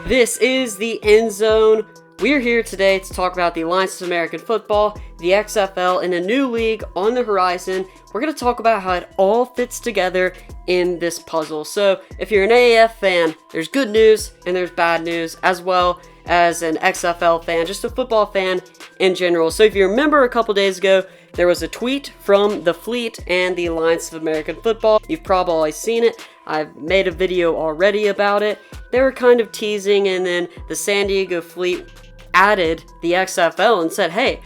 This is the End Zone. We're here today to talk about the Alliance of American Football, the XFL, and a new league on the horizon. We're going to talk about how it all fits together in this puzzle. So, if you're an AAF fan, there's good news and there's bad news, as well as an XFL fan, just a football fan in general. So, if you remember a couple days ago, there was a tweet from the Fleet and the Alliance of American Football. You've probably seen it. I've made a video already about it. They were kind of teasing, and then the San Diego Fleet added the XFL and said, hey,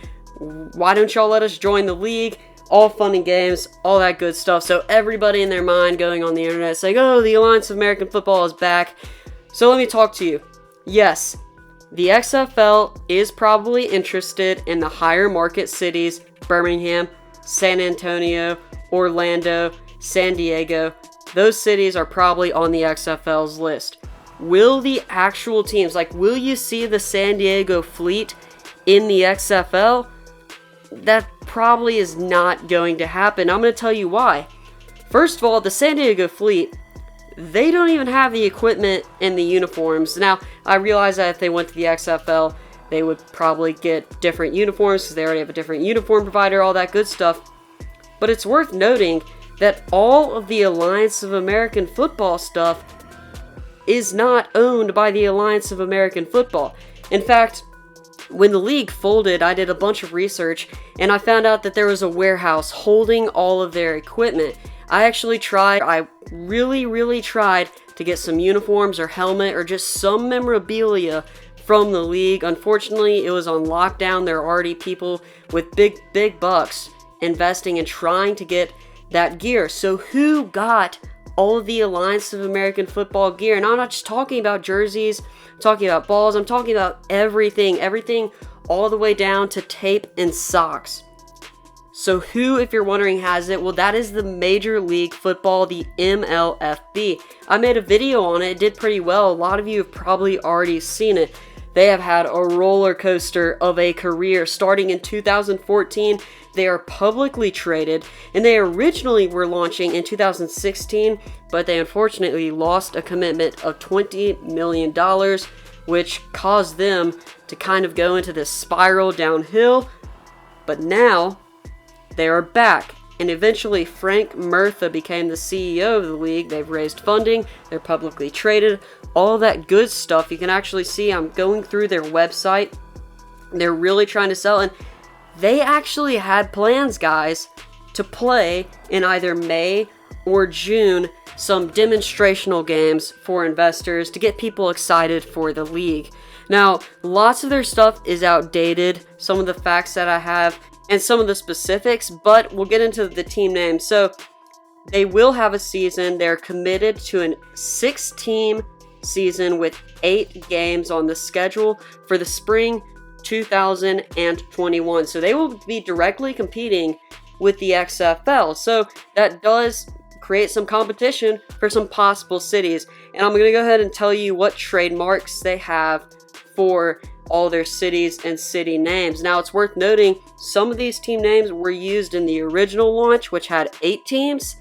why don't y'all let us join the league? All fun and games, all that good stuff. So everybody in their mind going on the internet saying, oh, the Alliance of American Football is back. So let me talk to you. Yes, the XFL is probably interested in the higher market cities, Birmingham, San Antonio, Orlando, San Diego. Those cities are probably on the XFL's list. Will the actual teams, will you see the San Diego Fleet in the XFL? That probably is not going to happen. I'm going to tell you why. First of all, the San Diego Fleet, they don't even have the equipment and the uniforms. Now, I realize that if they went to the XFL, they would probably get different uniforms because they already have a different uniform provider, all that good stuff. But it's worth noting that all of the Alliance of American Football stuff is not owned by the Alliance of American Football. In fact, when the league folded, I did a bunch of research and I found out that there was a warehouse holding all of their equipment. I really tried to get some uniforms or helmet or just some memorabilia from the league. Unfortunately, it was on lockdown. There are already people with big bucks investing and trying to get that gear. So who got all of the Alliance of American Football gear? And I'm not just talking about jerseys, I'm talking about balls, I'm talking about everything all the way down to tape and socks. So who, if you're wondering, has it? Well, that is the Major League Football, the MLFB. I made a video on it. It did pretty well. A lot of you have probably already seen it. They have had a roller coaster of a career. Starting in 2014, they are publicly traded, and they originally were launching in 2016, but they unfortunately lost a commitment of $20 million, which caused them to kind of go into this spiral downhill. But now, they are back, and eventually Frank Murtha became the CEO of the league. They've raised funding, they're publicly traded, all that good stuff. You can actually see I'm going through their website. They're really trying to sell, and they actually had plans, guys, to play in either May or June some demonstrational games for investors to get people excited for the league. Now, lots of their stuff is outdated, some of the facts that I have, and some of the specifics, but we'll get into the team names. So, they will have a season. They're committed to a 6-team season with 8 games on the schedule for the spring 2021. So, they will be directly competing with the XFL. So, that does create some competition for some possible cities. And I'm going to go ahead and tell you what trademarks they have for all their cities and city names. Now, it's worth noting some of these team names were used in the original launch, which had 8 teams.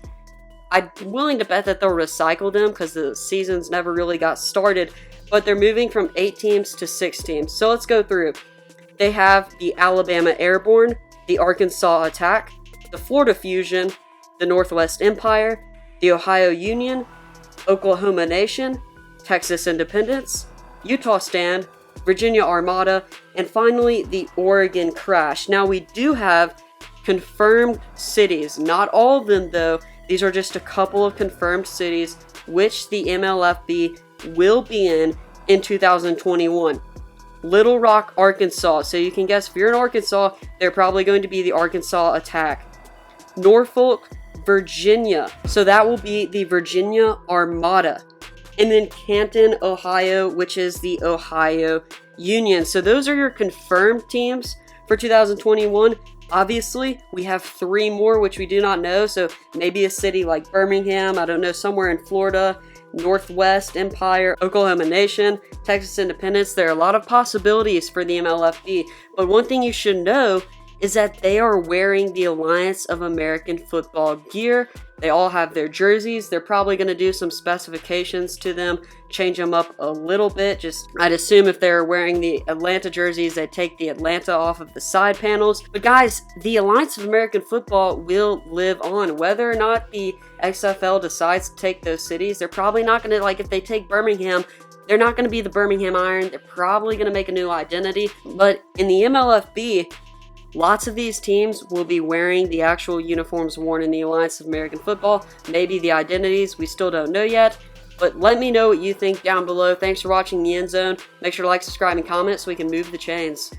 I'm willing to bet that they'll recycle them because the seasons never really got started, but they're moving from 8 teams to 6 teams. So let's go through. They have the Alabama Airborne, the Arkansas Attack, the Florida Fusion, the Northwest Empire, the Ohio Union, Oklahoma Nation, Texas Independence, Utah Stand, Virginia Armada, and finally the Oregon Crash. Now, we do have confirmed cities, not all of them though. These are just a couple of confirmed cities which the MLFB will be in 2021. Little Rock, Arkansas. So you can guess if you're in Arkansas, they're probably going to be the Arkansas Attack. Norfolk, Virginia. So that will be the Virginia Armada. And then Canton, Ohio, which is the Ohio Union. So those are your confirmed teams for 2021. Obviously, we have 3 more which we do not know. So maybe a city like Birmingham, I don't know, somewhere in Florida, Northwest Empire, Oklahoma Nation, Texas Independence. There are a lot of possibilities for the MLFB. But one thing you should know is that they are wearing the Alliance of American Football gear. They all have their jerseys. They're probably going to do some specifications to them, change them up a little bit. I'd assume if they're wearing the Atlanta jerseys, they take the Atlanta off of the side panels. But guys, the Alliance of American Football will live on. Whether or not the XFL decides to take those cities, they're probably not going to, like if they take Birmingham, they're not going to be the Birmingham Iron. They're probably going to make a new identity. But in the MLFB, lots of these teams will be wearing the actual uniforms worn in the Alliance of American Football. Maybe the identities, we still don't know yet. But let me know what you think down below. Thanks for watching the End Zone. Make sure to like, subscribe, and comment so we can move the chains.